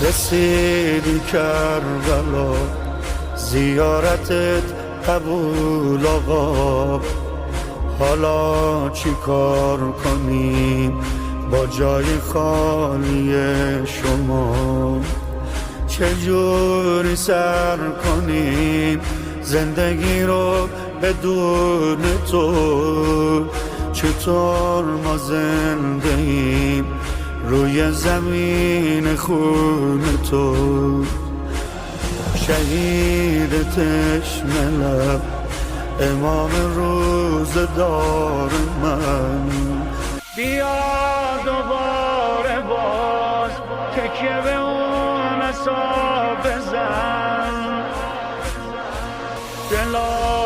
رسیدی کربلا، زیارتت قبول آقا. حالا چی کار کنیم با جای خالی شما؟ چجوری سر کنیم زندگی رو بدون تو؟ چطور ما زنده ایم روی زمین خون تو؟ شهید تشنه لب، امام روزدار من، بیا دوباره باز تکیه به اون عصا بزن. دلا